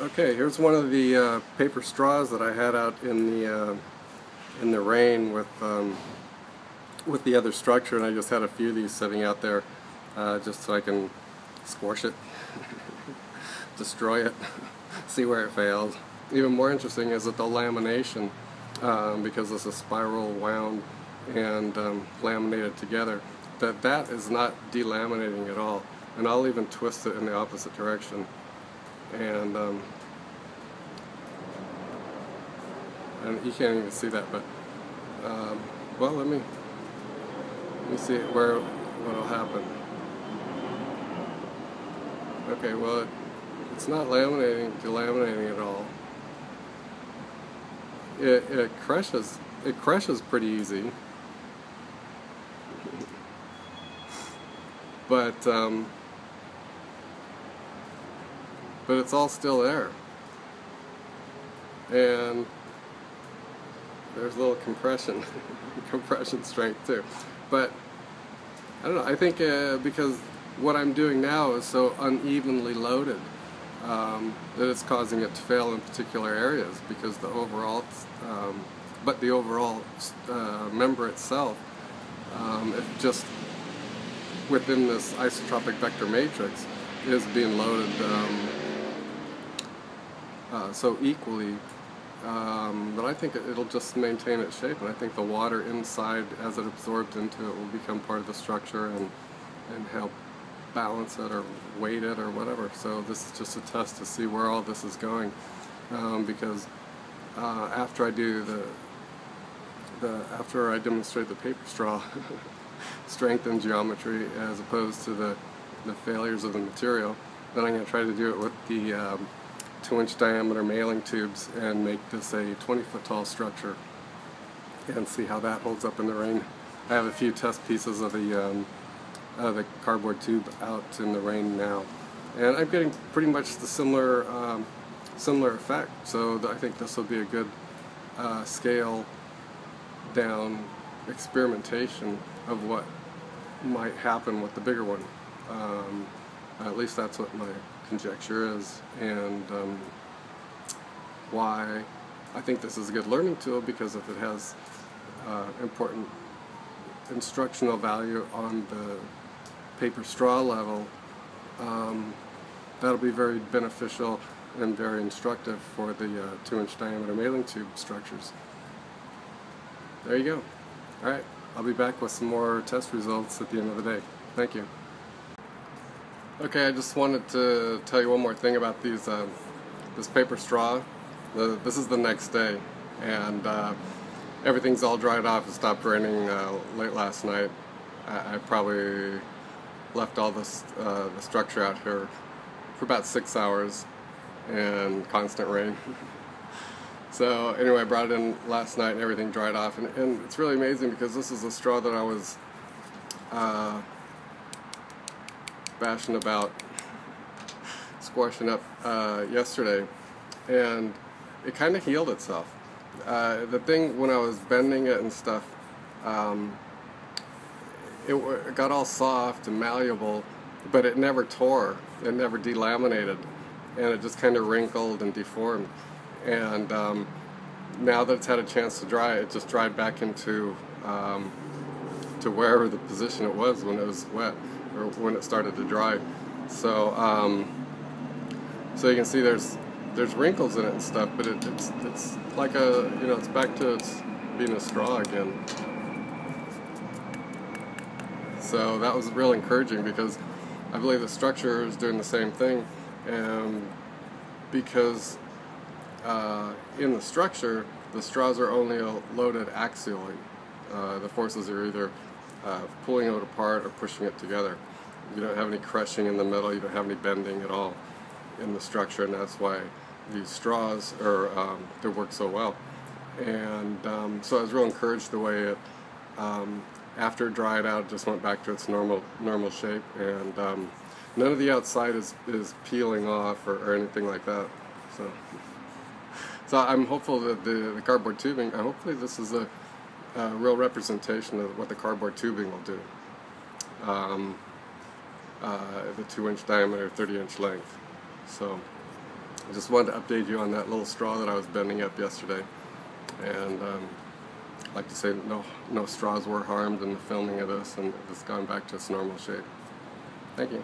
Okay, here's one of the paper straws that I had out in the rain with the other structure, and I just had a few of these sitting out there just so I can squash it, destroy it, see where it fails. Even more interesting is that the lamination, because this is spiral wound and laminated together, that is not delaminating at all, and I'll even twist it in the opposite direction. And you can't even see that, but well, let me see what'll happen. Okay, well, it's not delaminating at all. It crushes pretty easy, but it's all still there, and there's a little compression strength too. But I don't know, I think because what I'm doing now is so unevenly loaded that it's causing it to fail in particular areas, because the overall member itself, if just within this isotropic vector matrix, is being loaded so equally that I think it'll just maintain its shape, and I think the water inside, as it absorbs into it, will become part of the structure and help balance it or weight it or whatever. So this is just a test to see where all this is going, because after I do after I demonstrate the paper straw strength and geometry as opposed to the failures of the material, then I'm going to try to do it with the 2-inch diameter mailing tubes and make this a 20-foot tall structure and see how that holds up in the rain. I have a few test pieces of the cardboard tube out in the rain now, and I'm getting pretty much the similar effect. So I think this will be a good scale down experimentation of what might happen with the bigger one. At least that's what my conjecture is, and why I think this is a good learning tool, because if it has important instructional value on the paper straw level, that'll be very beneficial and very instructive for the 2-inch diameter mailing tube structures. There you go. Alright, I'll be back with some more test results at the end of the day. Thank you. Okay, I just wanted to tell you one more thing about these this paper straw. This is the next day, and everything's all dried off. It stopped raining late last night. I probably left all this the structure out here for about 6 hours and constant rain. So anyway, I brought it in last night and everything dried off, and it's really amazing because this is a straw that I was bashing about squashing up yesterday, and it kind of healed itself. The thing, when I was bending it and stuff, it got all soft and malleable, but it never tore, it never delaminated, and it just kind of wrinkled and deformed. And now that it's had a chance to dry, it just dried back into to wherever the position it was when it was wet, or when it started to dry. So so you can see there's wrinkles in it and stuff, but it's like a, it's back to being a straw again. So that was real encouraging, because I believe the structure is doing the same thing, and because in the structure the straws are only loaded axially. The forces are either pulling it apart or pushing it together. You don't have any crushing in the middle, you don't have any bending at all in the structure, and that's why these straws they work so well. And so I was real encouraged the way it, after it dried out, just went back to its normal shape, and none of the outside is peeling off or anything like that. So I'm hopeful that the cardboard tubing, hopefully this is a real representation of what the cardboard tubing will do. The 2-inch diameter, 30-inch length. So I just wanted to update you on that little straw that I was bending up yesterday. And I'd like to say no straws were harmed in the filming of this, and it's gone back to its normal shape. Thank you.